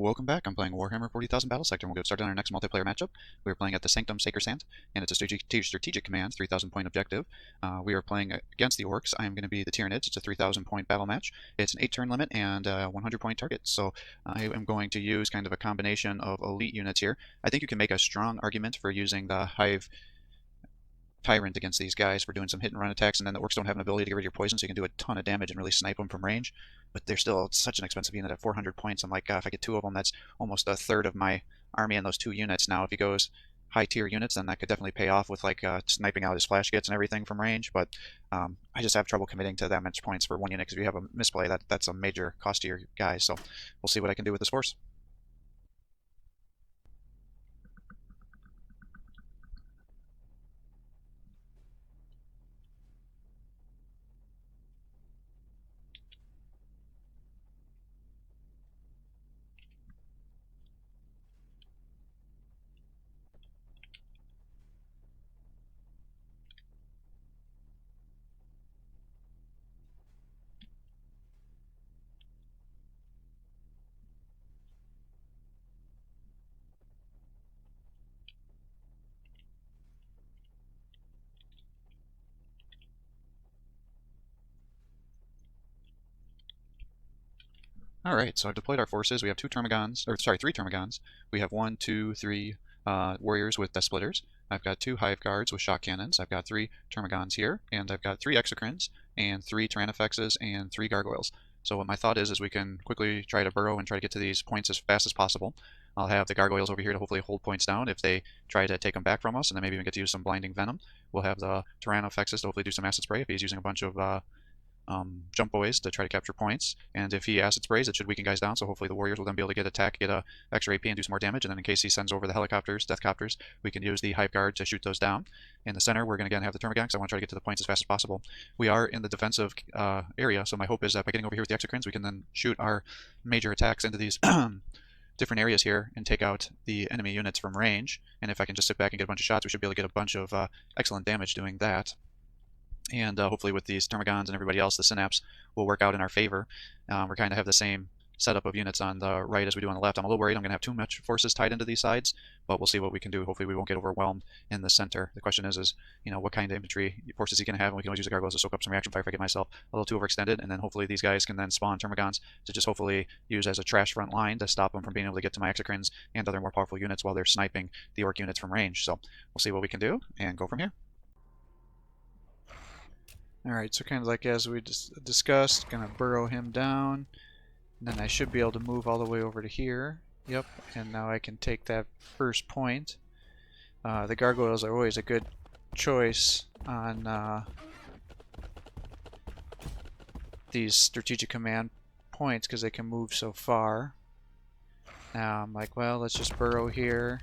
Welcome back. I'm playing Warhammer 40,000 Battlesector, and we'll get started on our next multiplayer matchup. We're playing at the Sanctum Sacred Sand, and it's a strategic command, 3,000 point objective. We are playing against the Orcs. I am going to be the Tyranids. It's a 3,000 point battle match. It's an 8-turn limit and 100 point target. So I am going to use kind of a combination of elite units here. I think you can make a strong argument for using the Hive Tyrant against these guys for doing some hit and run attacks, and then the Orcs don't have an ability to get rid of your poison, so you can do a ton of damage and really snipe them from range. But they're still such an expensive unit at 400 points. I'm like, if I get two of them, that's almost a third of my army in those two units. Now, if he goes high tier units, then that could definitely pay off with like sniping out his flash gets and everything from range. But I just have trouble committing to that much points for one unit because if you have a misplay, that's a major cost to your guys. So we'll see what I can do with this force. Alright, so I've deployed our forces. We have three Termagants. We have one, two, three warriors with death splitters. I've got two hive guards with shock cannons. I've got three Termagants here, and I've got three exocrines, and three Tyrannofexes, and three gargoyles. So what my thought is we can quickly try to burrow and try to get to these points as fast as possible. I'll have the gargoyles over here to hopefully hold points down if they try to take them back from us, and then maybe we get to use some blinding venom. We'll have the Tyrannofexes to hopefully do some acid spray if he's using a bunch of jump boys to try to capture points, and if he acid sprays, it should weaken guys down, so hopefully the warriors will then be able to get attack, get a extra AP and do some more damage, and then in case he sends over the helicopters, deathcopters, we can use the hive guard to shoot those down. In the center, we're going to again have the Termagants. I want to try to get to the points as fast as possible. We are in the defensive area, so my hope is that by getting over here with the exocrines, we can then shoot our major attacks into these different areas here and take out the enemy units from range, and if I can just sit back and get a bunch of shots, we should be able to get a bunch of excellent damage doing that. And hopefully with these Termagants and everybody else, the Synapse will work out in our favor. We kind of have the same setup of units on the right as we do on the left. I'm a little worried I'm going to have too much forces tied into these sides, but we'll see what we can do. Hopefully we won't get overwhelmed in the center. The question is what kind of infantry forces he can have, and we can always use the gargoyles to soak up some reaction fire if I get myself a little too overextended, and then hopefully these guys can then spawn Termagants to just hopefully use as a trash front line to stop them from being able to get to my exocrines and other more powerful units while they're sniping the Orc units from range. So we'll see what we can do and go from here. Alright, so kind of like as we discussed, gonna burrow him down, and then I should be able to move all the way over to here. Yep, and now I can take that first point. The gargoyles are always a good choice on these strategic command points because they can move so far. Now I'm like, well, let's just burrow here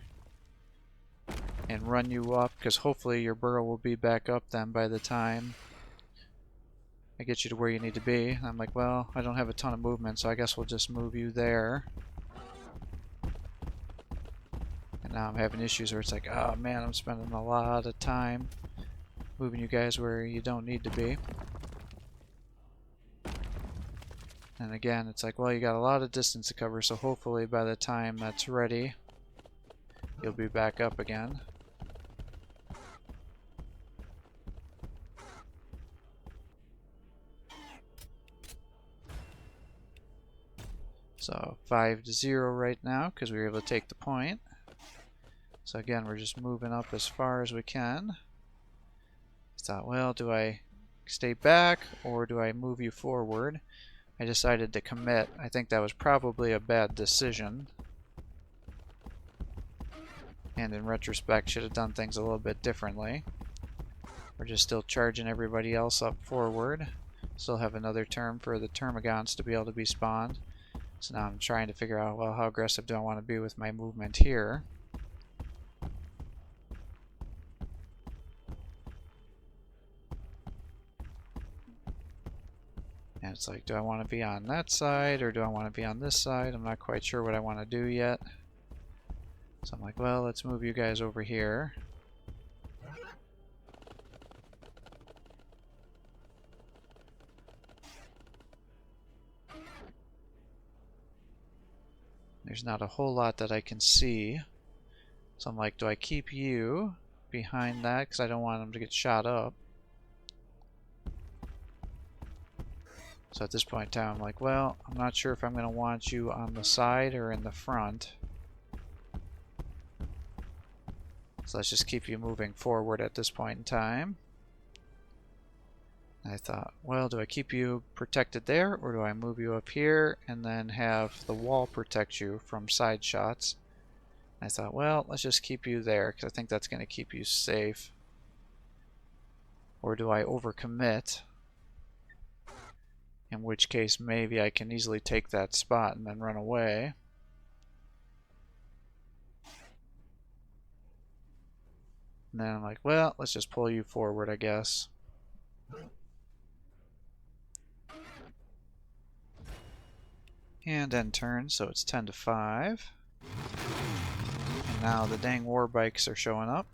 and run you up, because hopefully your burrow will be back up then by the time I get you to where you need to be. And I'm like, well, I don't have a ton of movement, so I guess we'll just move you there. And now I'm having issues where it's like, oh man, I'm spending a lot of time moving you guys where you don't need to be. And again, it's like, well, you got a lot of distance to cover, so hopefully by the time that's ready, you'll be back up again. So 5-0 right now because we were able to take the point. So again, we're just moving up as far as we can. I thought, well, do I stay back or do I move you forward? I decided to commit. I think that was probably a bad decision. And in retrospect, should have done things a little bit differently. We're just still charging everybody else up forward. Still have another turn for the Termagants to be able to be spawned. So now I'm trying to figure out, well, how aggressive do I want to be with my movement here? And it's like, do I want to be on that side or do I want to be on this side? I'm not quite sure what I want to do yet. So I'm like, well, let's move you guys over here. There's not a whole lot that I can see. So I'm like, do I keep you behind that? Because I don't want him to get shot up. So at this point in time, I'm like, well, I'm not sure if I'm going to want you on the side or in the front. So let's just keep you moving forward at this point in time. I thought, well, do I keep you protected there, or do I move you up here and then have the wall protect you from side shots? I thought, well, let's just keep you there, because I think that's going to keep you safe. Or do I overcommit? In which case, maybe I can easily take that spot and then run away. And then I'm like, well, let's just pull you forward, I guess. And end turn, so it's 10 to 5. And now the dang war bikes are showing up.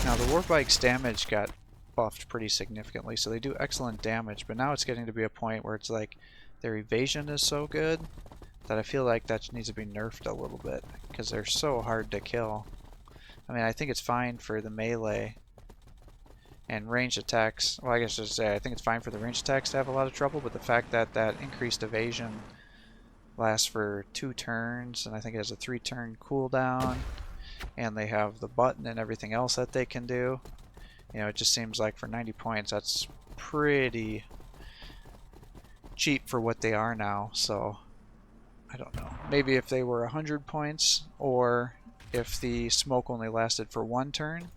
Now the war bikes' damage got buffed pretty significantly, so they do excellent damage, but now it's getting to be a point where it's like their evasion is so good that I feel like that needs to be nerfed a little bit, because they're so hard to kill. I mean, I think it's fine for the melee and ranged attacks. Well, I guess I should say I think it's fine for the ranged attacks to have a lot of trouble, but the fact that that increased evasion lasts for 2 turns, and I think it has a 3-turn cooldown, and they have the button and everything else that they can do. You know, it just seems like for 90 points, that's pretty cheap for what they are now, so I don't know. Maybe if they were 100 points, or if the smoke only lasted for 1 turn,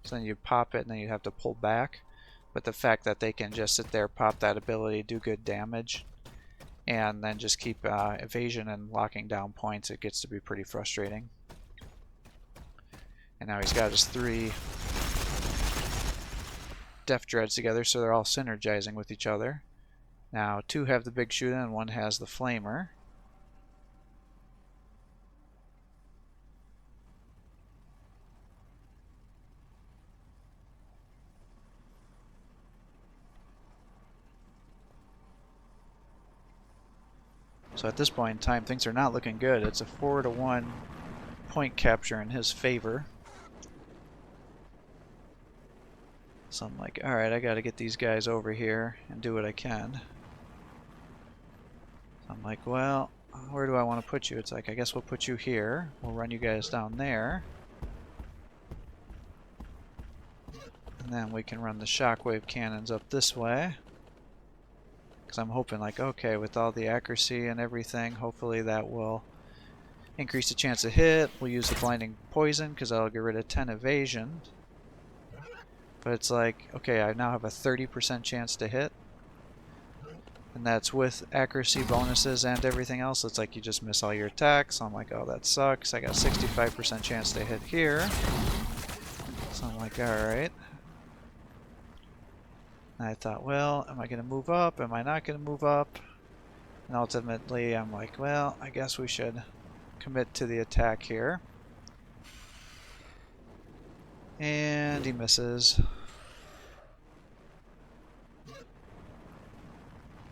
so then you'd pop it and then you'd have to pull back. But the fact that they can just sit there, pop that ability, do good damage, and then just keep evasion and locking down points, it gets to be pretty frustrating. And now he's got his 3 Death Dreads together, so they're all synergizing with each other. Now 2 have the big shooter and 1 has the flamer. So at this point in time, things are not looking good. It's a 4-to-1 point capture in his favor. So I'm like, alright, I gotta get these guys over here and do what I can. So I'm like, well, where do I want to put you? It's like, I guess we'll put you here. We'll run you guys down there. And then we can run the shockwave cannons up this way. Because I'm hoping, like, okay, with all the accuracy and everything, hopefully that will increase the chance of hit. We'll use the blinding poison because that'll get rid of 10 evasion. But it's like, okay, I now have a 30% chance to hit. And that's with accuracy bonuses and everything else. It's like you just miss all your attacks. So I'm like, oh, that sucks. I got 65% chance to hit here. So I'm like, alright. And I thought, well, am I going to move up? Am I not going to move up? And ultimately, I'm like, well, I guess we should commit to the attack here. And he misses.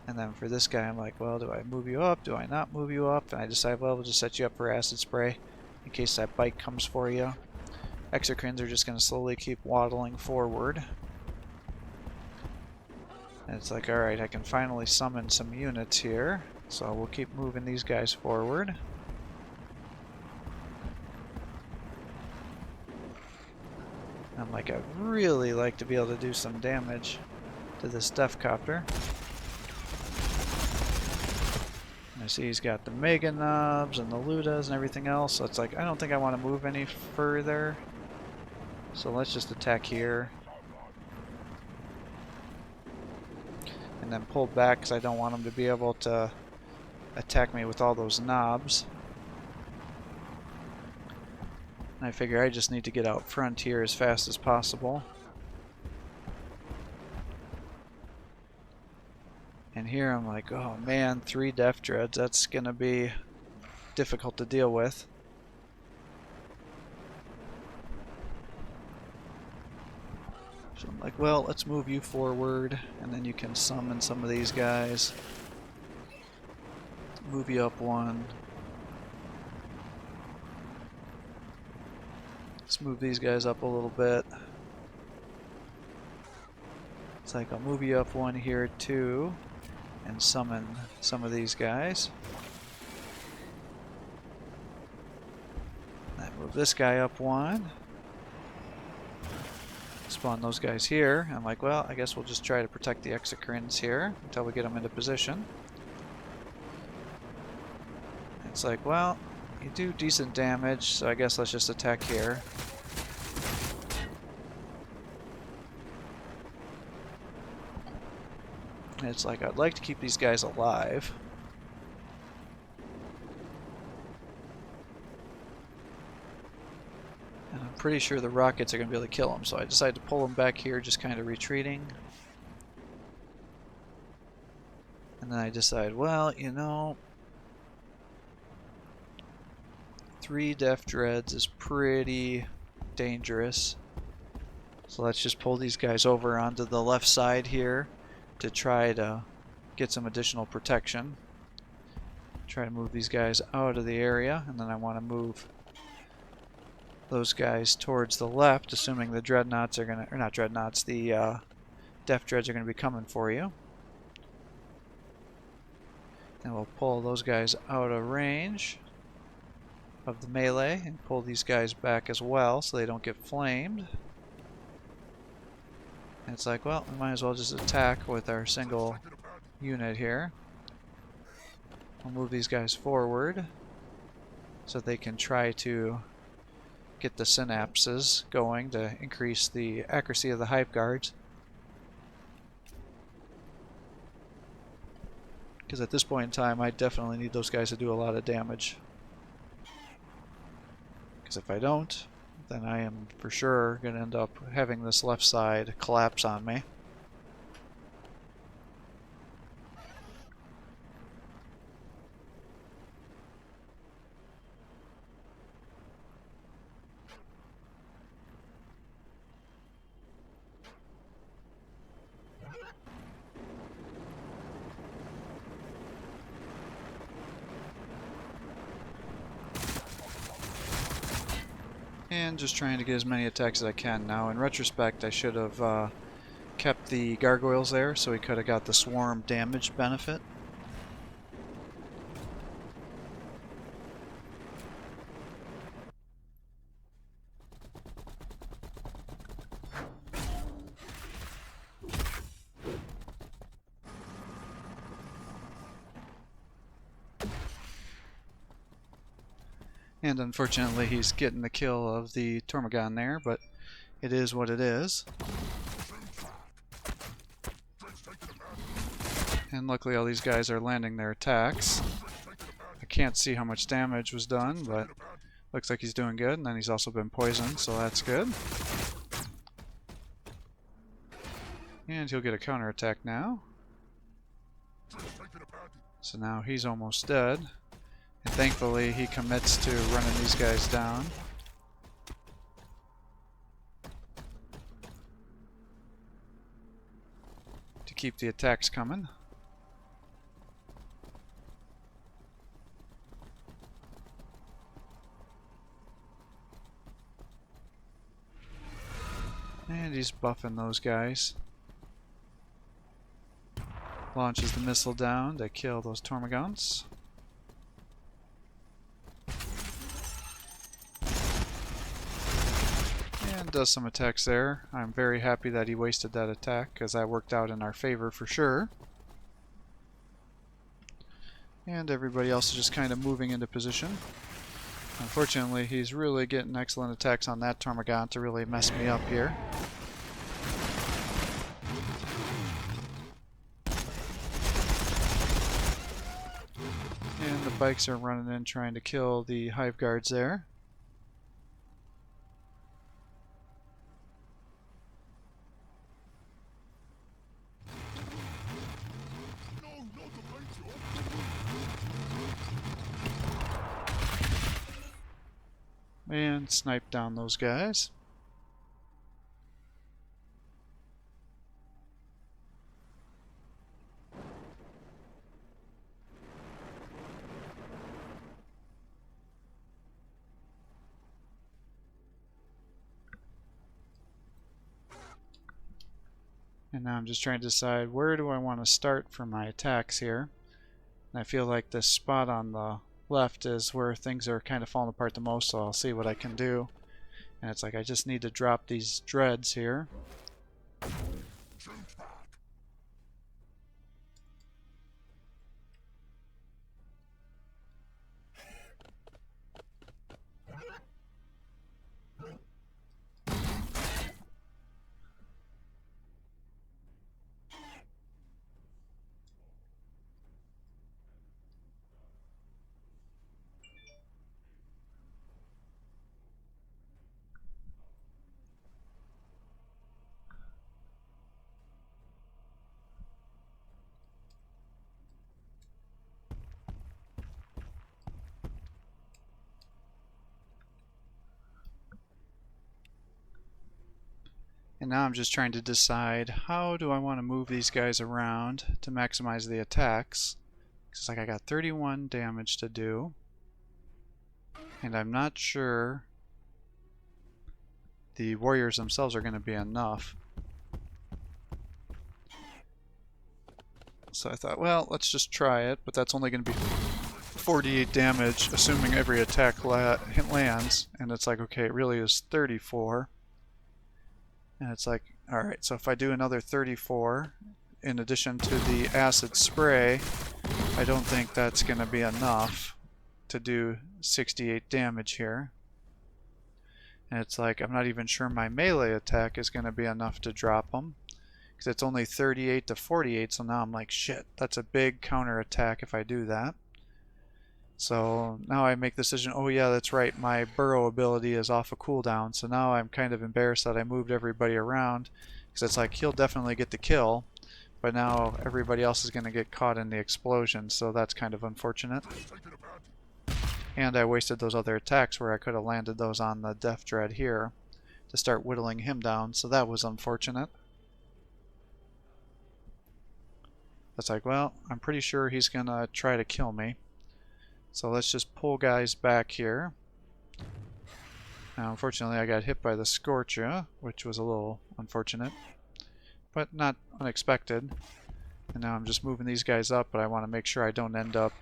And then for this guy, I'm like, well, do I move you up? Do I not move you up? And I decide, well, we'll just set you up for acid spray in case that bike comes for you. Exocrines are just going to slowly keep waddling forward. And it's like, alright, I can finally summon some units here. So we'll keep moving these guys forward. I'm like, I'd really like to be able to do some damage to this Death Copter. And I see he's got the Mega Knobs and the Ludas and everything else, so it's like, I don't think I want to move any further. So let's just attack here. And then pull back because I don't want him to be able to attack me with all those knobs. I figure I just need to get out front here as fast as possible. And here I'm like, oh man, 3 Death Dreads, that's gonna be difficult to deal with. So I'm like, well, let's move you forward, and then you can summon some of these guys. Move you up one. Let's move these guys up a little bit. It's like I'll move you up one here too, and summon some of these guys. I move this guy up one. Spawn those guys here. I'm like, well, I guess we'll just try to protect the exocrines here until we get them into position. It's like, well, you do decent damage, so I guess let's just attack here. And it's like, I'd like to keep these guys alive. And I'm pretty sure the rockets are going to be able to kill them, so I decided to pull them back here, just kind of retreating. And then I decide, well, you know, 3 Def Dreads is pretty dangerous. So let's just pull these guys over onto the left side here to try to get some additional protection. Try to move these guys out of the area, and then I want to move those guys towards the left, assuming the dreadnoughts are gonna, or not dreadnoughts, the Def Dreads are gonna be coming for you. And we'll pull those guys out of range of the melee and pull these guys back as well so they don't get flamed. And it's like, well, we might as well just attack with our single unit here. We'll move these guys forward so they can try to get the synapses going to increase the accuracy of the hive guards. Because at this point in time, I definitely need those guys to do a lot of damage. Because if I don't, then I am for sure going to end up having this left side collapse on me. And just trying to get as many attacks as I can now. In retrospect, I should have kept the gargoyles there so we could have got the swarm damage benefit. And unfortunately he's getting the kill of the Tormagon there, but it is what it is. And luckily all these guys are landing their attacks. I can't see how much damage was done, but looks like he's doing good, and then he's also been poisoned, so that's good. And he'll get a counterattack now. So now he's almost dead. And thankfully he commits to running these guys down. To keep the attacks coming. And he's buffing those guys. Launches the missile down to kill those Tormagons. And does some attacks there. I'm very happy that he wasted that attack because that worked out in our favor for sure. And everybody else is just kind of moving into position. Unfortunately, he's really getting excellent attacks on that Tormagon to really mess me up here. And the bikes are running in trying to kill the hive guards there. And snipe down those guys. And now I'm just trying to decide where do I want to start for my attacks here. And I feel like this spot on the left is where things are kind of falling apart the most, so I'll see what I can do. And it's like I just need to drop these dreads here. And now I'm just trying to decide how do I want to move these guys around to maximize the attacks. It's like I got 31 damage to do. And I'm not sure the warriors themselves are going to be enough. So I thought, well, let's just try it, but that's only going to be 48 damage, assuming every attack lands. And it's like, okay, it really is 34. And it's like, alright, so if I do another 34, in addition to the acid spray, I don't think that's going to be enough to do 68 damage here. And it's like, I'm not even sure my melee attack is going to be enough to drop them. Because it's only 38 to 48, so now I'm like, shit, that's a big counter attack if I do that. So now I make the decision, oh yeah, that's right, my burrow ability is off a cooldown, so now I'm kind of embarrassed that I moved everybody around, because it's like, he'll definitely get the kill, but now everybody else is going to get caught in the explosion, so that's kind of unfortunate. And I wasted those other attacks where I could have landed those on the Death Dread here to start whittling him down, so that was unfortunate. It's like, well, I'm pretty sure he's going to try to kill me. So let's just pull guys back here. Now, unfortunately, I got hit by the Scorcher, which was a little unfortunate, but not unexpected. And now I'm just moving these guys up, but I want to make sure I don't end up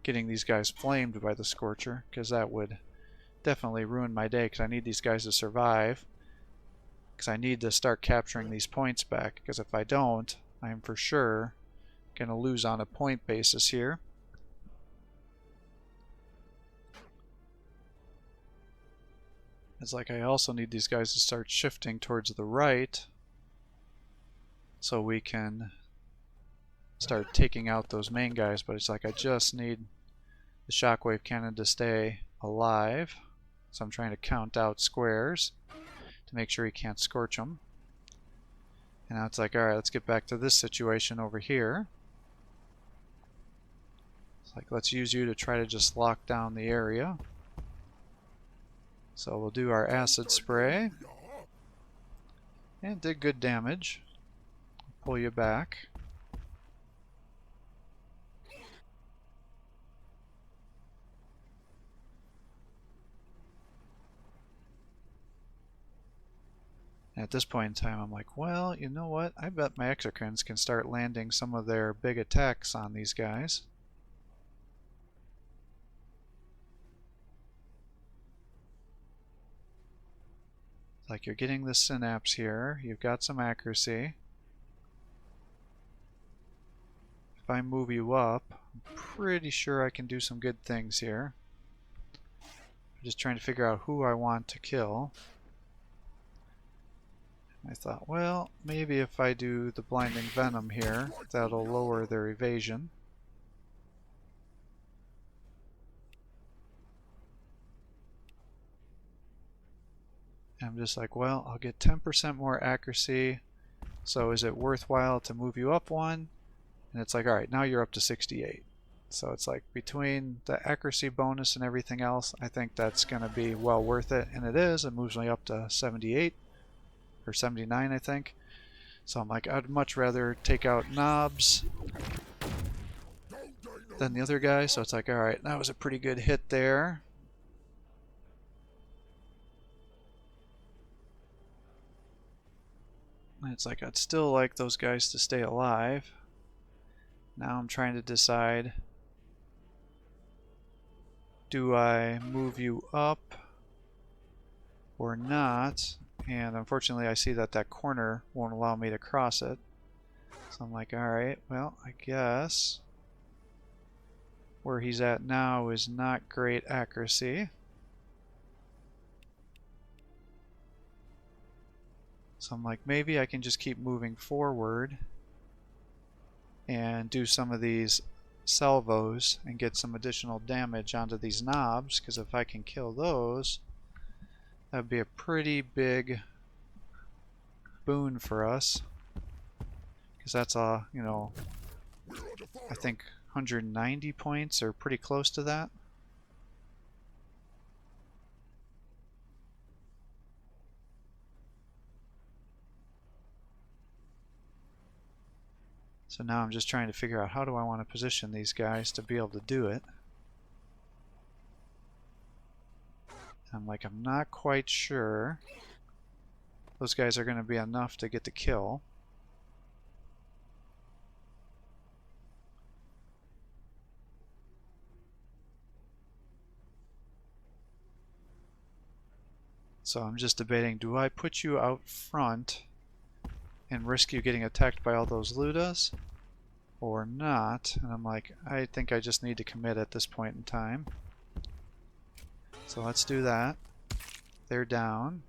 getting these guys flamed by the Scorcher, because that would definitely ruin my day, because I need these guys to survive. Because I need to start capturing these points back, because if I don't, I'm for sure going to lose on a point basis here. It's like I also need these guys to start shifting towards the right so we can start taking out those main guys, but it's like I just need the shockwave cannon to stay alive. So I'm trying to count out squares to make sure he can't scorch them. And now it's like, alright, let's get back to this situation over here. It's like, let's use you to try to just lock down the area. So we'll do our acid spray. And did good damage. Pull you back. At this point in time, I'm like, well, you know what? I bet my exocrines can start landing some of their big attacks on these guys. Like, you're getting the synapse here, you've got some accuracy. If I move you up, I'm pretty sure I can do some good things here. I'm just trying to figure out who I want to kill. I thought, well, maybe if I do the blinding venom here, that'll lower their evasion. I'm just like, well, I'll get 10% more accuracy, so is it worthwhile to move you up one? And it's like, alright, now you're up to 68. So it's like, between the accuracy bonus and everything else, I think that's going to be well worth it, and it is. It moves me up to 78, or 79, I think. So I'm like, I'd much rather take out Knobs than the other guy, so it's like, alright, that was a pretty good hit there. It's like I'd still like those guys to stay alive. Now I'm trying to decide, do I move you up or not? And unfortunately I see that that corner won't allow me to cross it. So I'm like, alright, well, I guess where he's at now is not great accuracy. So I'm like, maybe I can just keep moving forward and do some of these salvos and get some additional damage onto these knobs, because if I can kill those, that would be a pretty big boon for us. Because that's I think 190 points or pretty close to that. So now I'm just trying to figure out how do I want to position these guys to be able to do it. I'm like, I'm not quite sure those guys are going to be enough to get the kill. So I'm just debating, do I put you out front and risk you getting attacked by all those Ludas or not? And I'm like, I think I just need to commit at this point in time. So let's do that. They're down.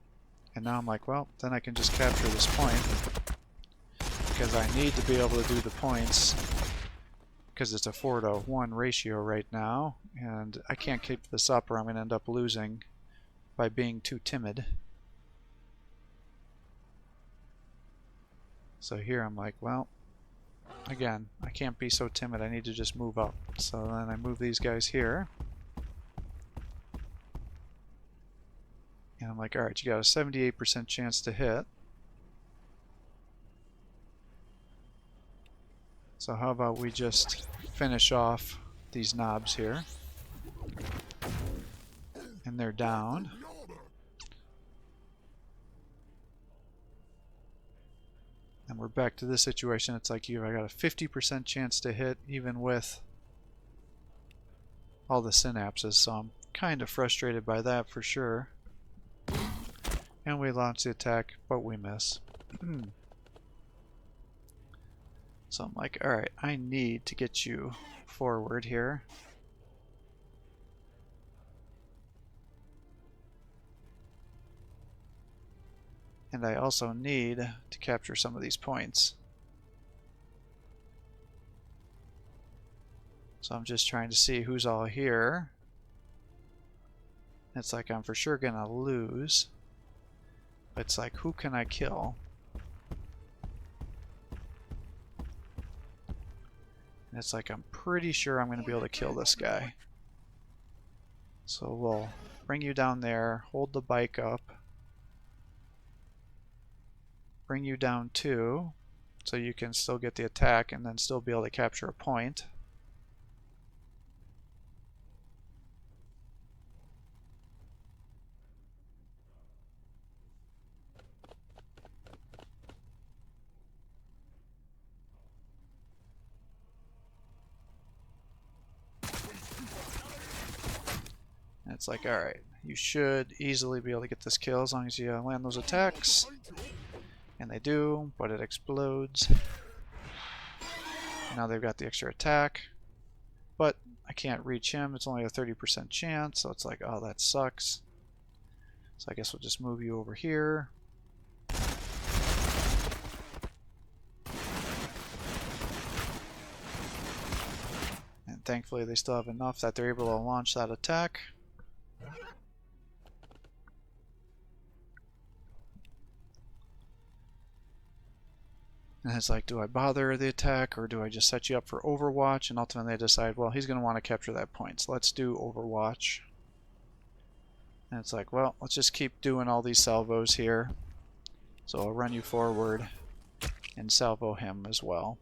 And now I'm like, well, then I can just capture this point, because I need to be able to do the points, because it's a 4-to-1 ratio right now, and I can't keep this up or I'm going to end up losing by being too timid. So here I'm like, well, again, I can't be so timid, I need to just move up. So then I move these guys here. And I'm like, alright, you got a 78% chance to hit. So how about we just finish off these knobs here. And they're down. And we're back to this situation. It's like I got a 50% chance to hit even with all the synapses, so I'm kind of frustrated by that for sure. And we launch the attack, but we miss. So I'm like, alright, I need to get you forward here. And I also need to capture some of these points. So I'm just trying to see who's all here. It's like I'm for sure gonna lose. It's like, who can I kill? And it's like, I'm pretty sure I'm gonna be able to kill this guy. So we'll bring you down there, hold the bike up. Bring you down too, so you can still get the attack and then still be able to capture a point. And it's like, alright, you should easily be able to get this kill as long as you land those attacks. And they do, but it explodes. Now they've got the extra attack, but I can't reach him. It's only a 30% chance, so it's like, oh, that sucks. So I guess we'll just move you over here. And thankfully they still have enough that they're able to launch that attack. And it's like, do I bother the attack or do I just set you up for Overwatch? And ultimately they decide, well, he's going to want to capture that point, so let's do Overwatch. And it's like, well, let's just keep doing all these salvos here. So I'll run you forward and salvo him as well.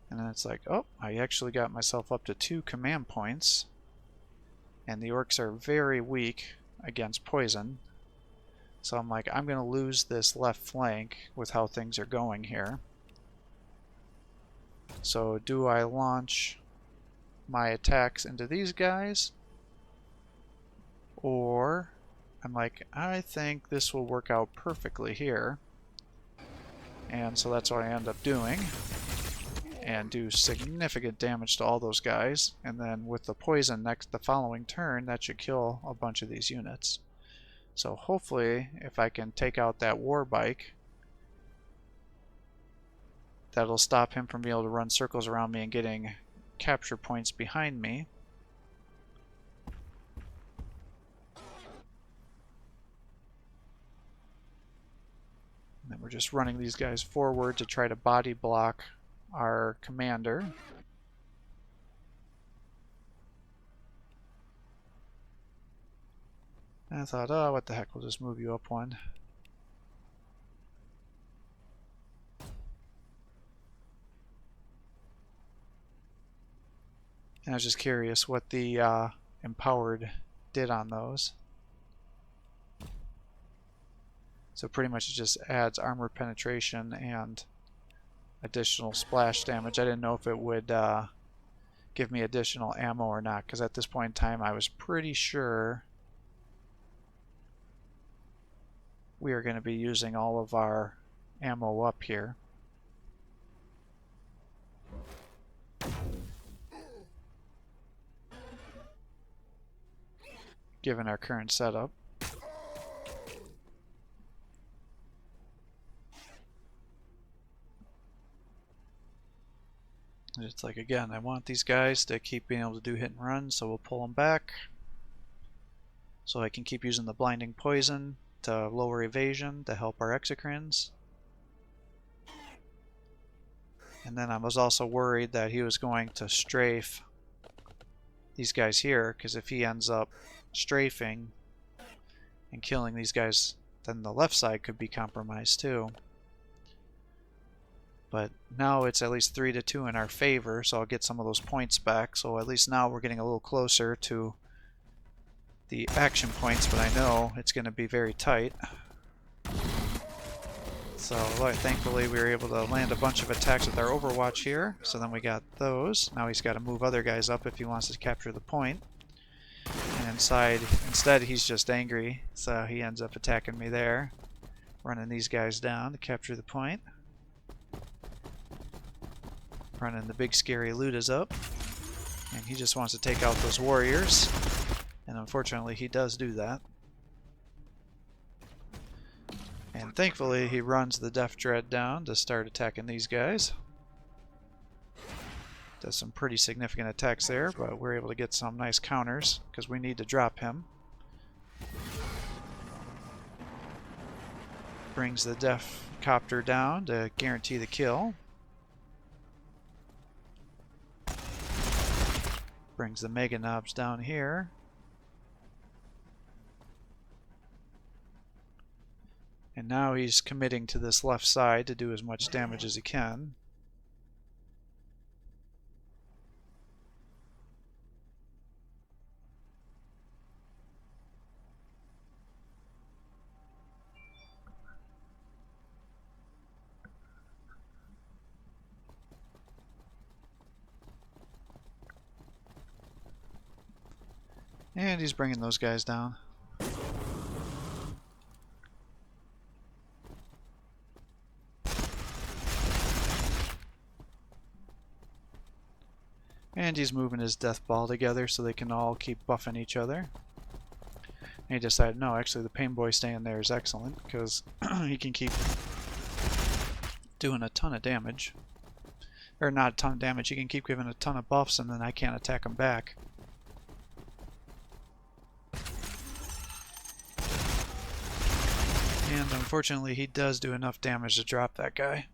And then it's like, oh, I actually got myself up to 2 command points. And the orcs are very weak. against poison. So I'm like, I'm going to lose this left flank with how things are going here. So do I launch my attacks into these guys? Or I'm like, I think this will work out perfectly here. And so that's what I end up doing. And do significant damage to all those guys. And then with the poison the following turn, that should kill a bunch of these units. So hopefully, if I can take out that war bike, that'll stop him from being able to run circles around me and getting capture points behind me. And then we're just running these guys forward to try to body block our commander. And I thought, oh, what the heck, we'll just move you up one. And I was just curious what the empowered did on those. So pretty much it just adds armor penetration and additional splash damage. I didn't know if it would give me additional ammo or not, because at this point in time I was pretty sure we are going to be using all of our ammo up here. Given our current setup. It's like, again, I want these guys to keep being able to do hit and run, so we'll pull them back. So I can keep using the blinding poison to lower evasion to help our exocrines. And then I was also worried that he was going to strafe these guys here, because if he ends up strafing and killing these guys, then the left side could be compromised too. But now it's at least 3-2 in our favor, so I'll get some of those points back. So at least now we're getting a little closer to the action points, but I know it's going to be very tight. So thankfully we were able to land a bunch of attacks with our Overwatch here. So then we got those. Now he's got to move other guys up if he wants to capture the point. And instead he's just angry, so he ends up attacking me there. Running these guys down to capture the point. Running the big scary Ludas up. And he just wants to take out those warriors. And unfortunately he does do that. And thankfully he runs the Death Dread down to start attacking these guys. Does some pretty significant attacks there, but we're able to get some nice counters because we need to drop him. Brings the Death Copter down to guarantee the kill. Brings the Mega Knobs down here. And now he's committing to this left side to do as much damage as he can. And he's bringing those guys down. And he's moving his death ball together so they can all keep buffing each other. And he decided, no, actually the Pain Boy staying there is excellent because he can keep doing a ton of damage. Or not a ton of damage, he can keep giving a ton of buffs and then I can't attack him back. And unfortunately he does do enough damage to drop that guy.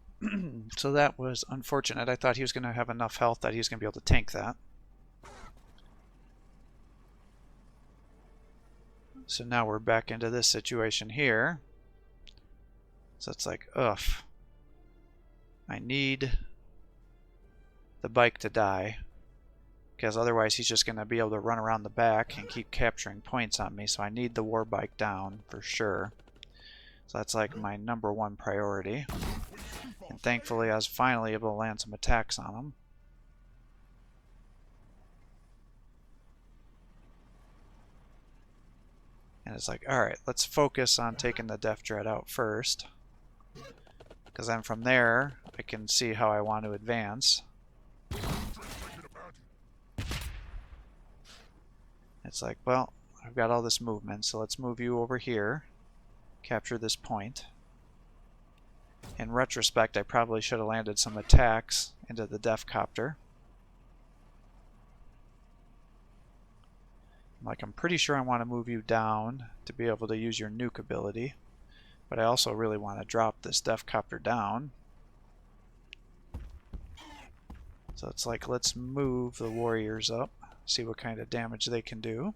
So that was unfortunate. I thought he was going to have enough health that he was going to be able to tank that. So now we're back into this situation here. So it's like, ugh. I need the bike to die. because otherwise he's just going to be able to run around the back and keep capturing points on me. So I need the war bike down for sure. So that's like my #1 priority. And thankfully I was finally able to land some attacks on him. And it's like, alright, let's focus on taking the Death Dread out first. Because then from there, I can see how I want to advance. It's like, well, I've got all this movement, so let's move you over here. Capture this point. In retrospect, I probably should have landed some attacks into the Death Copter. Like, I'm pretty sure I want to move you down to be able to use your nuke ability. But I also really want to drop this Death Copter down. So it's like, let's move the warriors up, see what kind of damage they can do.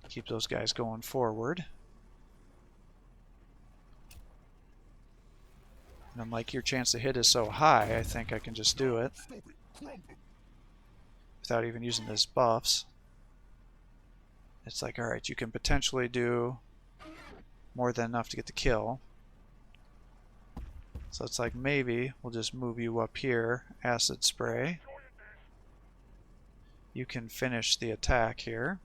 Keep those guys going forward. And I'm like, your chance to hit is so high, I think I can just do it. Without even using his buffs. It's like, alright, you can potentially do more than enough to get the kill. So it's like, maybe we'll just move you up here, acid spray. You can finish the attack here.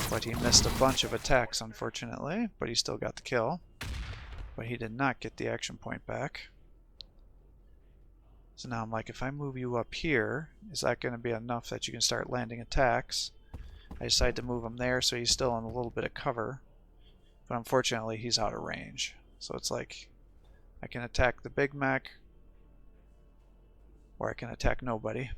But he missed a bunch of attacks, unfortunately, but he still got the kill. But he did not get the action point back. So now I'm like, if I move you up here, is that going to be enough that you can start landing attacks? I decide to move him there, so he's still in a little bit of cover. But unfortunately, he's out of range. So it's like, I can attack the Big Mac, or I can attack nobody.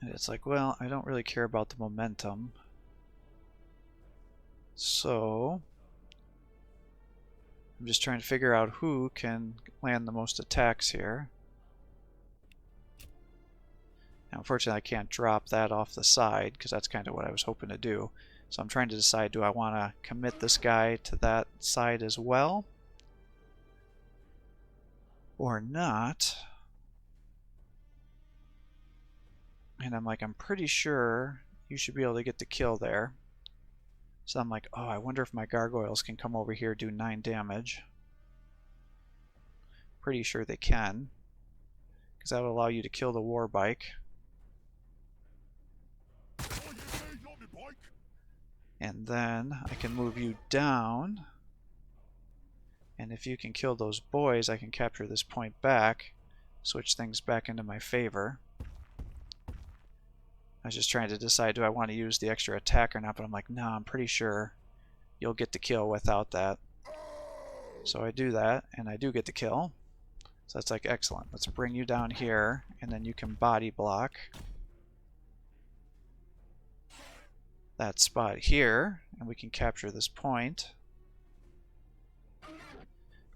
And it's like, well, I don't really care about the momentum. So I'm just trying to figure out who can land the most attacks here. Now, unfortunately, I can't drop that off the side because that's kind of what I was hoping to do. So I'm trying to decide, do I want to commit this guy to that side as well? Or not? And I'm like, I'm pretty sure you should be able to get the kill there. So I'm like, oh, I wonder if my gargoyles can come over here, do 9 damage. Pretty sure they can, because that will allow you to kill the war bike. And then I can move you down. And if you can kill those boys, I can capture this point back, switch things back into my favor. I was just trying to decide, do I want to use the extra attack or not, but I'm like, no, I'm pretty sure you'll get the kill without that. So I do that, and I do get the kill. So that's like, excellent. Let's bring you down here, and then you can body block that spot here, and we can capture this point.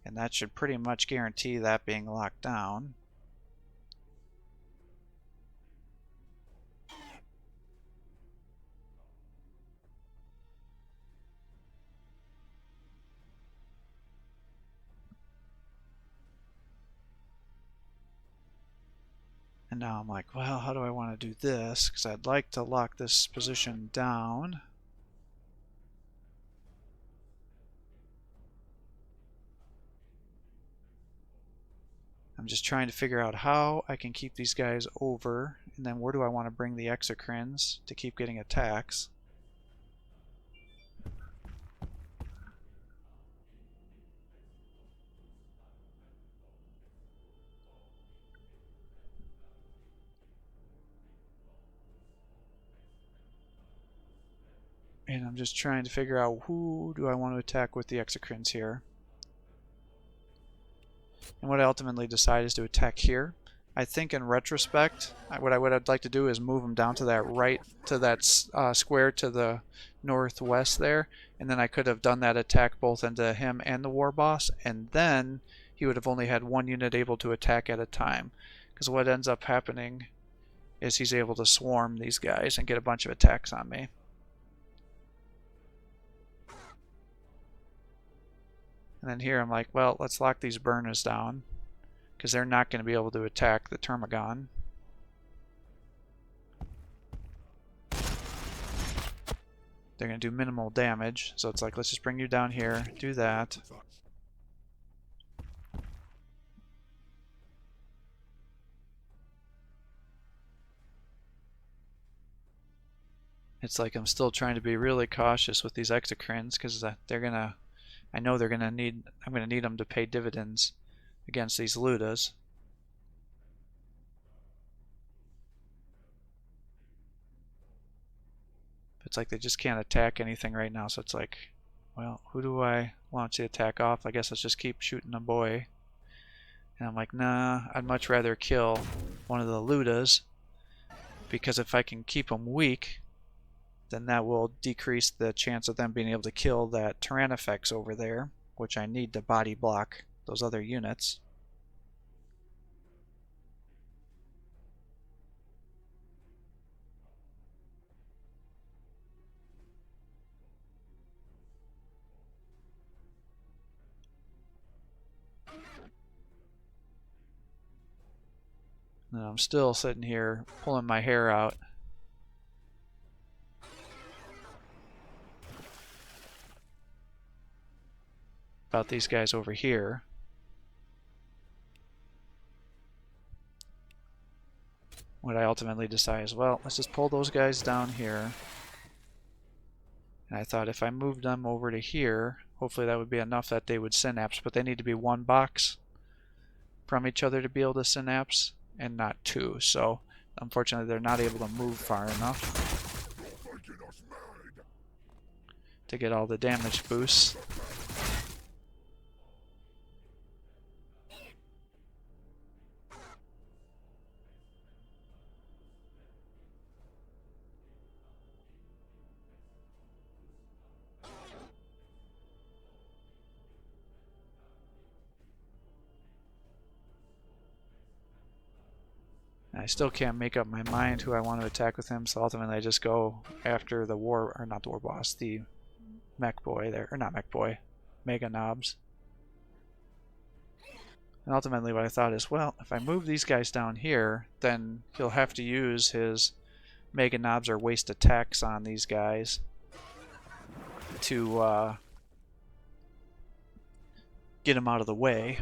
And that should pretty much guarantee that being locked down. And now I'm like, well, how do I want to do this? Because I'd like to lock this position down. I'm just trying to figure out how I can keep these guys over, and then where do I want to bring the exocrines to keep getting attacks. And I'm just trying to figure out who do I want to attack with the exocrines here. And what I ultimately decide is to attack here. I think in retrospect, what I'd like to do is move them down to that square to the northwest there, and then I could have done that attack both into him and the war boss, and then he would have only had one unit able to attack at a time. Because what ends up happening is he's able to swarm these guys and get a bunch of attacks on me. And then here I'm like, well, let's lock these burners down, because they're not going to be able to attack the Termagon. They're going to do minimal damage, so it's like, let's just bring you down here, do that. It's like I'm still trying to be really cautious with these exocrines, because they're going to, I know they're going to need, I'm going to need them to pay dividends against these Ludas. It's like they just can't attack anything right now, so it's like, well, who do I launch the attack off? I guess let's just keep shooting a boy. And I'm like, nah, I'd much rather kill one of the Ludas, because if I can keep them weak, then that will decrease the chance of them being able to kill that Tyrannifex over there, which I need to body block those other units. And I'm still sitting here pulling my hair out. About these guys over here. What I ultimately decide is, well, let's just pull those guys down here. And I thought if I moved them over to here, hopefully that would be enough that they would synapse, but they need to be one box from each other to be able to synapse, and not two. So unfortunately they're not able to move far enough to get all the damage boosts. I still can't make up my mind who I want to attack with him, so ultimately I just go after the war, or not the war boss, the mech boy there, or not mech boy, Mega Knobs. And ultimately what I thought is, well, if I move these guys down here, then he'll have to use his Mega Knobs or waste attacks on these guys to get him out of the way.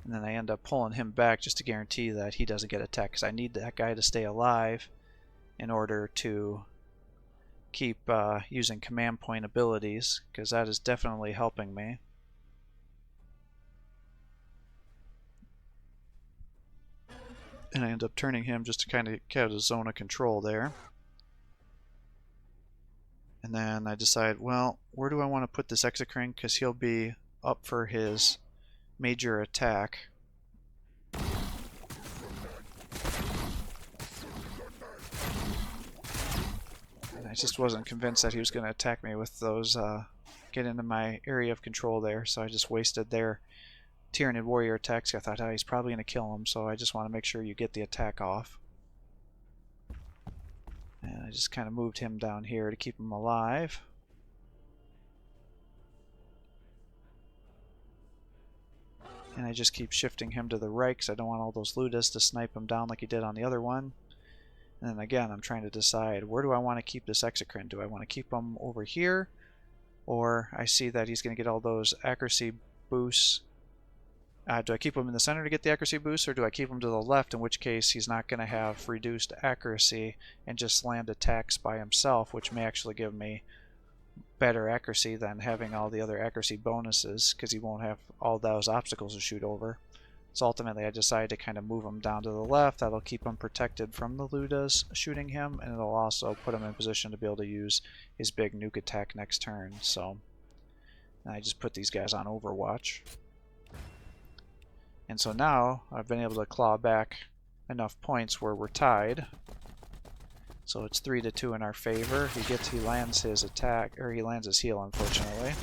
And then I end up pulling him back just to guarantee that he doesn't get attacked, because I need that guy to stay alive in order to keep using command point abilities, because that is definitely helping me. And I end up turning him just to kind of get out of the zone of control there. And then I decide, well, where do I want to put this exocrine, because he'll be up for his major attack. And I just wasn't convinced that he was going to attack me with those, get into my area of control there, so I just wasted their Tyranid warrior attacks. I thought, oh, he's probably going to kill him, so I just want to make sure you get the attack off. And I just kind of moved him down here to keep him alive. And I just keep shifting him to the right because I don't want all those Ludas to snipe him down like he did on the other one. And then again, I'm trying to decide, where do I want to keep this exocrine? Do I want to keep him over here? Or I see that he's going to get all those accuracy boosts. Do I keep him in the center to get the accuracy boost, or do I keep him to the left, in which case he's not going to have reduced accuracy and just land attacks by himself, which may actually give me better accuracy than having all the other accuracy bonuses, because he won't have all those obstacles to shoot over. So ultimately I decided to kind of move him down to the left. That'll keep him protected from the Ludas shooting him, and it'll also put him in position to be able to use his big nuke attack next turn. So I just put these guys on Overwatch. And so now I've been able to claw back enough points where we're tied. So it's 3-2 in our favor. He lands his attack, or he lands his heal, unfortunately.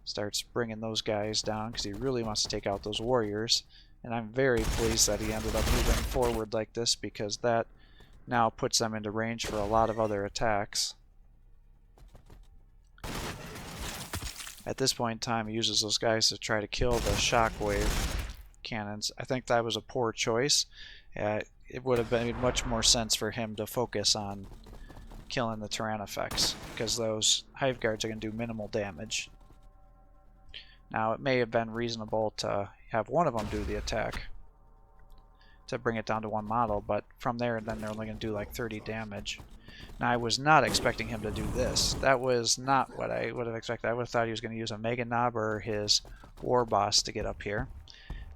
Starts bringing those guys down because he really wants to take out those warriors. And I'm very pleased that he ended up moving forward like this, because that now puts them into range for a lot of other attacks. At this point in time, he uses those guys to try to kill the shockwave cannons. I think that was a poor choice. It would have made much more sense for him to focus on killing the Tyrannofex, because those Hive Guards are going to do minimal damage. Now, it may have been reasonable to have one of them do the attack to bring it down to one model, but from there, then they're only going to do like 30 damage. Now, I was not expecting him to do this. That was not what I would have expected. I would have thought he was going to use a Mega Knob or his War Boss to get up here.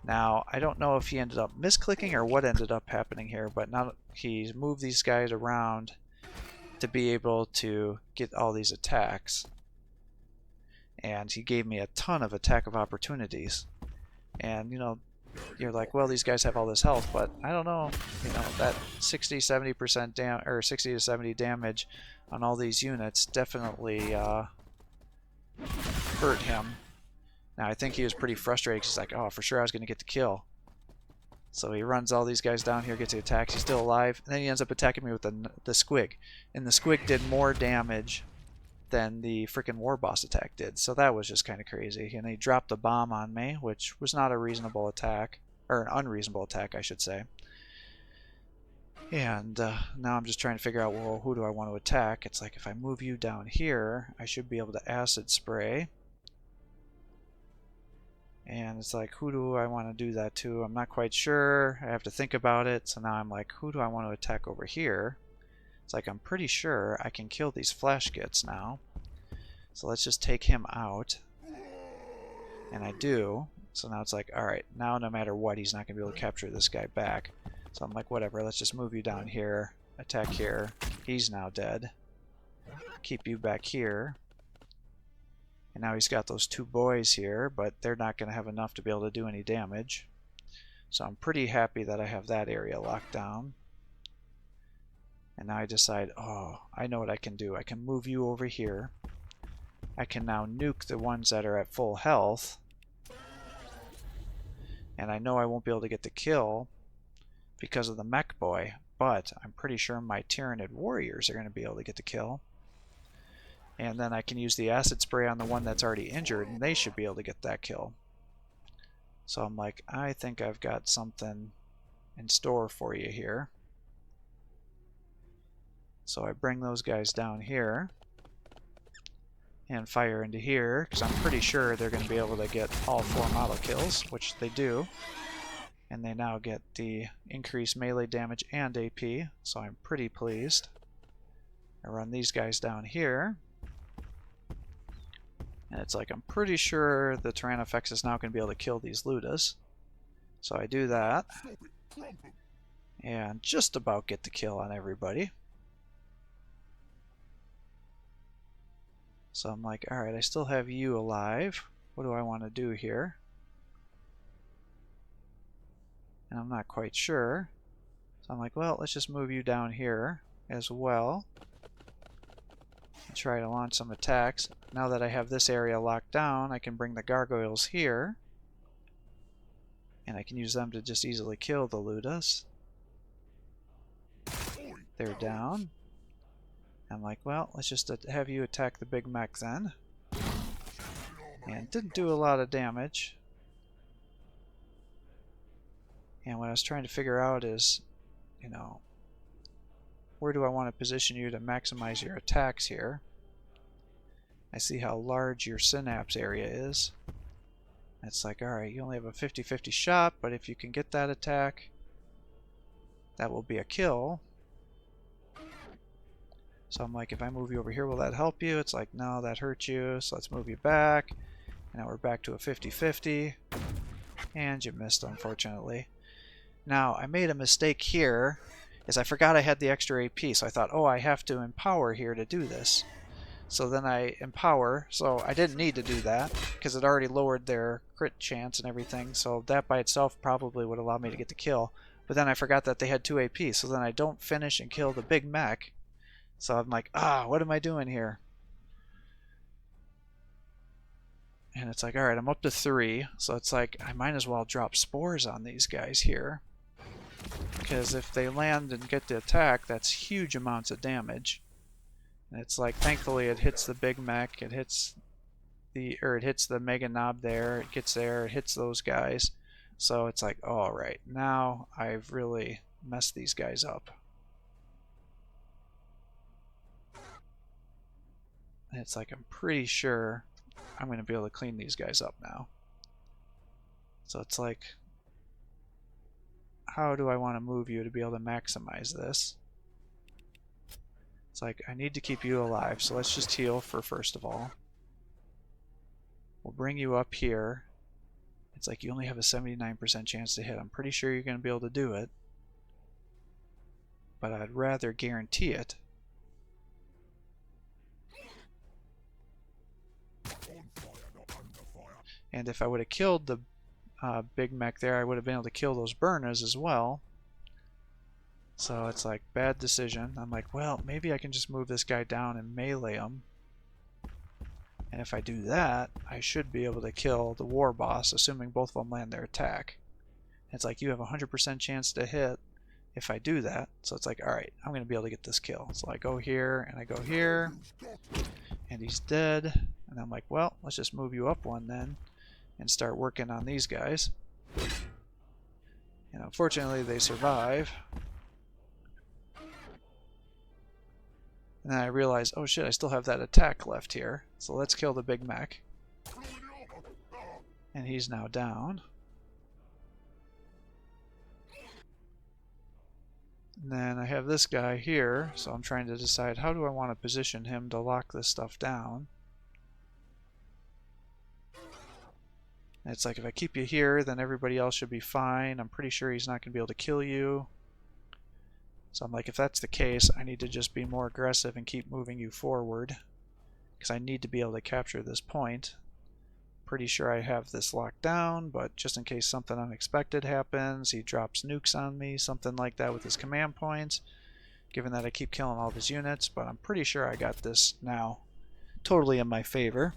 Now, I don't know if he ended up misclicking or what ended up happening here, but now he's moved these guys around to be able to get all these attacks. And he gave me a ton of attack of opportunities. And, you know, you're like, well, these guys have all this health, but I don't know, you know, that 60-70% damage, or 60 to 70 damage on all these units definitely hurt him. Now, I think he was pretty frustrated because he's like, oh, for sure I was going to get the kill. So he runs all these guys down here, gets the attacks, he's still alive, and then he ends up attacking me with the Squig. And the Squig did more damage than the freaking War Boss attack did. So that was just kind of crazy. And he dropped a bomb on me, which was not a reasonable attack, or an unreasonable attack, I should say. And now I'm just trying to figure out, well, who do I want to attack? It's like, if I move you down here, I should be able to acid spray. And it's like, who do I want to do that to? I'm not quite sure. I have to think about it. So now I'm like, who do I want to attack over here? It's like, I'm pretty sure I can kill these flash gits now. So let's just take him out. And I do. So now it's like, alright, now no matter what, he's not going to be able to capture this guy back. So I'm like, whatever, let's just move you down here. Attack here. He's now dead. Keep you back here. And now he's got those two boys here, but they're not going to have enough to be able to do any damage. So I'm pretty happy that I have that area locked down. And now I decide, oh, I know what I can do. I can move you over here. I can now nuke the ones that are at full health. And I know I won't be able to get the kill because of the mech boy, but I'm pretty sure my Tyranid warriors are going to be able to get the kill. And then I can use the acid spray on the one that's already injured, and they should be able to get that kill. So I'm like, I think I've got something in store for you here. So I bring those guys down here and fire into here, because I'm pretty sure they're going to be able to get all 4 model kills, which they do. And they now get the increased melee damage and AP, so I'm pretty pleased. I run these guys down here. And it's like, I'm pretty sure the Tyrannofex is now going to be able to kill these Ludas. So I do that. And just about get the kill on everybody. So I'm like, alright, I still have you alive. What do I want to do here? And I'm not quite sure. So I'm like, well, let's just move you down here as well. And try to launch some attacks. Now that I have this area locked down, I can bring the gargoyles here. And I can use them to just easily kill the Ludas. They're down. I'm like, well, let's just have you attack the big mech then. And didn't do a lot of damage. And what I was trying to figure out is, you know, where do I want to position you to maximize your attacks here? I see how large your synapse area is. It's like, alright, you only have a 50-50 shot, but if you can get that attack, that will be a kill. So I'm like, if I move you over here, will that help you? It's like, no, that hurts you, so let's move you back. And now we're back to a 50-50. And you missed, unfortunately. Now, I made a mistake here, is I forgot I had the extra AP, so I thought, oh, I have to empower here to do this. So then I empower, so I didn't need to do that, because it already lowered their crit chance and everything, so that by itself probably would allow me to get the kill. But then I forgot that they had 2 AP, so then I don't finish and kill the big mech. So I'm like, what am I doing here? And it's like, alright, I'm up to 3, so it's like, I might as well drop spores on these guys here. Because if they land and get to attack, that's huge amounts of damage. And it's like, thankfully it hits the big mech, it hits the mega knob there, it gets there, it hits those guys. So it's like, alright, now I've really messed these guys up. And it's like, I'm pretty sure I'm going to be able to clean these guys up now. So it's like, how do I want to move you to be able to maximize this? It's like, I need to keep you alive, so let's just heal for first of all. We'll bring you up here. It's like you only have a 79% chance to hit. I'm pretty sure you're going to be able to do it. But I'd rather guarantee it. And if I would have killed the big mech there, I would have been able to kill those burners as well. So it's like, bad decision. I'm like, well, maybe I can just move this guy down and melee him. And if I do that, I should be able to kill the war boss, assuming both of them land their attack. It's like, you have a 100% chance to hit if I do that. So it's like, alright, I'm going to be able to get this kill. So I go here, and I go here, and he's dead. And I'm like, well, let's just move you up one then, and start working on these guys. And unfortunately, they survive. And then I realize, oh shit, I still have that attack left here. So let's kill the big mech. And he's now down. And then I have this guy here, so I'm trying to decide how do I want to position him to lock this stuff down. And it's like, if I keep you here, then everybody else should be fine. I'm pretty sure he's not going to be able to kill you. So I'm like, if that's the case, I need to just be more aggressive and keep moving you forward. Because I need to be able to capture this point. Pretty sure I have this locked down, but just in case something unexpected happens, he drops nukes on me, something like that with his command points, given that I keep killing all of his units, but I'm pretty sure I got this now totally in my favor.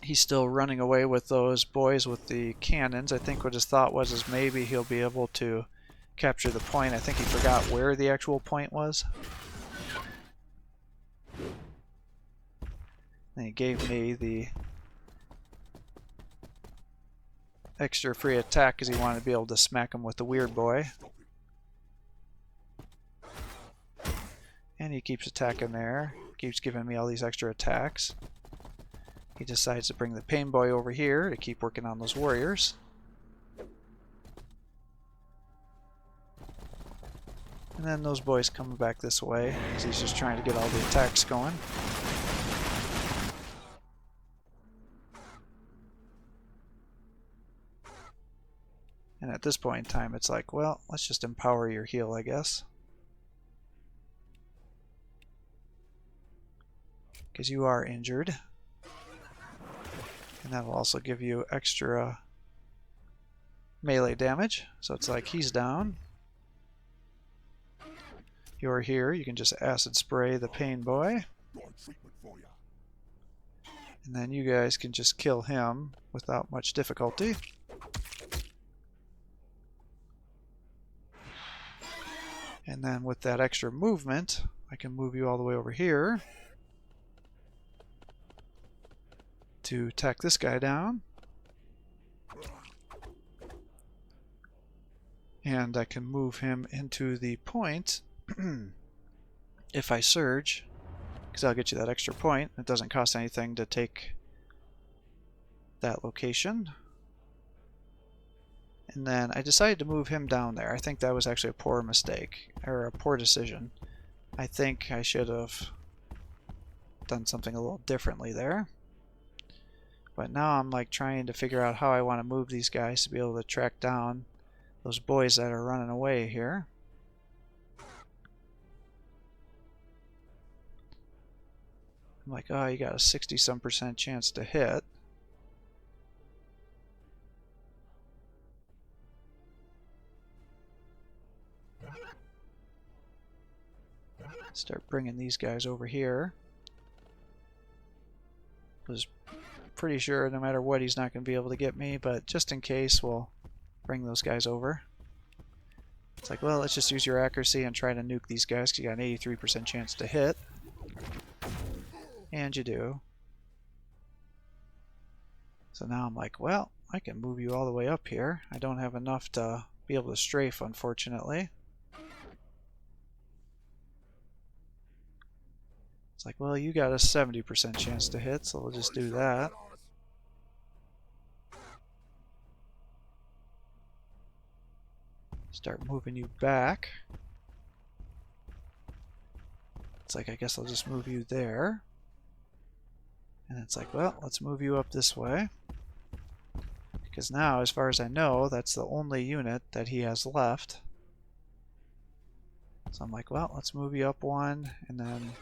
He's still running away with those boys with the cannons. I think what his thought was is maybe he'll be able to capture the point. I think he forgot where the actual point was. And he gave me the extra free attack because he wanted to be able to smack him with the weird boy. And he keeps attacking there. Keeps giving me all these extra attacks. He decides to bring the pain boy over here to keep working on those warriors. And then those boys coming back this way because he's just trying to get all the attacks going. And at this point in time, it's like, well, let's just empower your heal, I guess. Because you are injured. And that will also give you extra melee damage. So it's like, he's down. You're here, you can just acid spray the pain boy. And then you guys can just kill him without much difficulty. And then with that extra movement, I can move you all the way over here to attack this guy down. And I can move him into the point if I surge, because I'll get you that extra point. It doesn't cost anything to take that location. And then I decided to move him down there. I think that was actually a poor mistake, or a poor decision. I think I should have done something a little differently there. But now I'm like trying to figure out how I want to move these guys to be able to track down those boys that are running away here. I'm like, oh, you got a 60-some% chance to hit. Start bringing these guys over here. Was pretty sure no matter what he's not going to be able to get me, but just in case we'll bring those guys over. It's like, well, let's just use your accuracy and try to nuke these guys because you got an 83% chance to hit. And you do. So now I'm like, well, I can move you all the way up here. I don't have enough to be able to strafe, unfortunately. It's like, well, you got a 70% chance to hit, so we'll just do that. Start moving you back. It's like, I guess I'll just move you there. And it's like, well, let's move you up this way. Because now, as far as I know, that's the only unit that he has left. So I'm like, well, let's move you up one, and then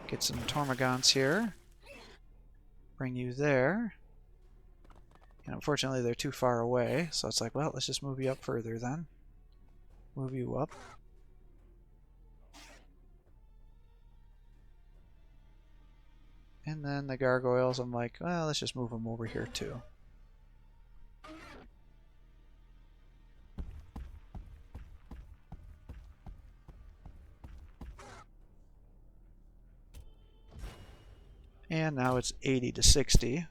get some Tormagons here. Bring you there. And unfortunately, they're too far away, so it's like, well, let's just move you up further then. Move you up. And then the gargoyles, I'm like, well, let's just move them over here too. And now it's 80 to 60.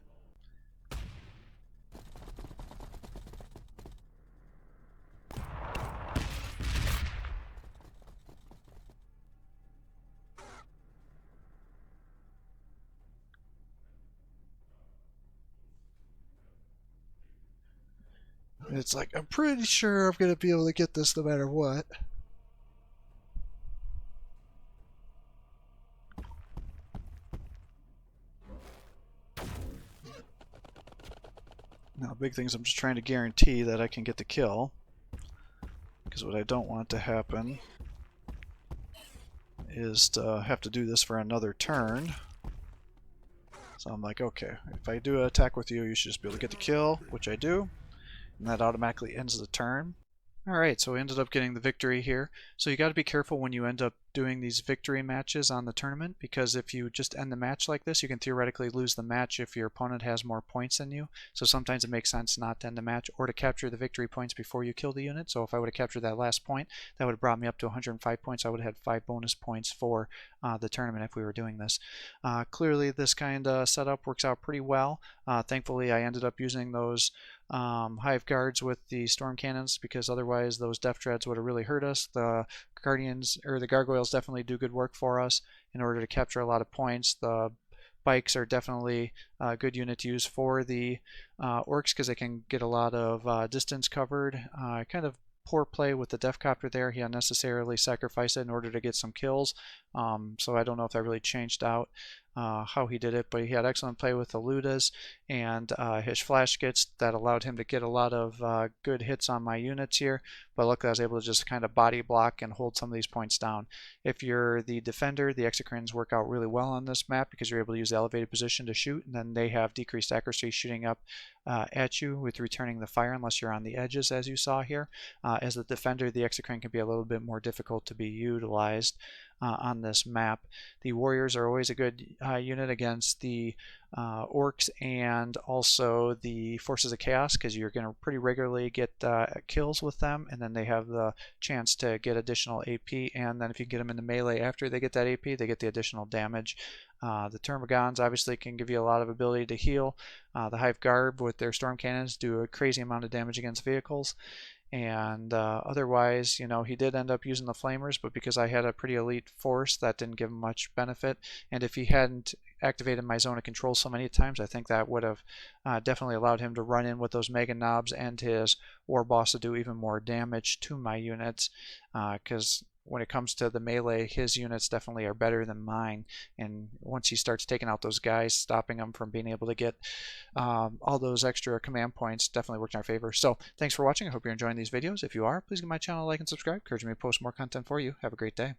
It's like, I'm pretty sure I'm going to be able to get this no matter what. Now, big thing is I'm just trying to guarantee that I can get the kill. Because what I don't want to happen is to have to do this for another turn. So I'm like, okay, if I do an attack with you, you should just be able to get the kill, which I do. And that automatically ends the turn. Alright, so we ended up getting the victory here. So you got to be careful when you end up doing these victory matches on the tournament, because if you just end the match like this, you can theoretically lose the match if your opponent has more points than you. So sometimes it makes sense not to end the match or to capture the victory points before you kill the unit. So if I would have captured that last point, that would have brought me up to 105 points. I would have had 5 bonus points for the tournament if we were doing this. Clearly this kind of setup works out pretty well. Thankfully I ended up using those hive guards with the storm cannons, because otherwise those death treads would have really hurt us. The guardians or the gargoyles definitely do good work for us in order to capture a lot of points. The bikes are definitely a good unit to use for the orcs because they can get a lot of distance covered. Kind of poor play with the Deathcopter there. He unnecessarily sacrificed it in order to get some kills. So I don't know if that really changed out how he did it, but he had excellent play with the Ludas and his flash gets that allowed him to get a lot of good hits on my units here. But luckily I was able to just kind of body block and hold some of these points down. If you're the defender, the Exocrines work out really well on this map because you're able to use the elevated position to shoot, and then they have decreased accuracy shooting up at you with returning the fire unless you're on the edges, as you saw here. As a defender, the Exocrine can be a little bit more difficult to be utilized on this map. The warriors are always a good unit against the orcs and also the forces of chaos, because you're going to pretty regularly get kills with them, and then they have the chance to get additional AP, and then if you get them in the melee after they get that AP, they get the additional damage. The Termagons obviously can give you a lot of ability to heal. The Hive Guard with their storm cannons do a crazy amount of damage against vehicles. And otherwise, you know, he did end up using the flamers, but because I had a pretty elite force, that didn't give him much benefit. And if he hadn't activated my zone of control so many times, I think that would have definitely allowed him to run in with those mega knobs and his war boss to do even more damage to my units, because when it comes to the melee, his units definitely are better than mine. And once he starts taking out those guys, stopping them from being able to get all those extra command points definitely worked in our favor. So thanks for watching. I hope you're enjoying these videos. If you are, please give my channel a like and subscribe. Encourage me to post more content for you. Have a great day.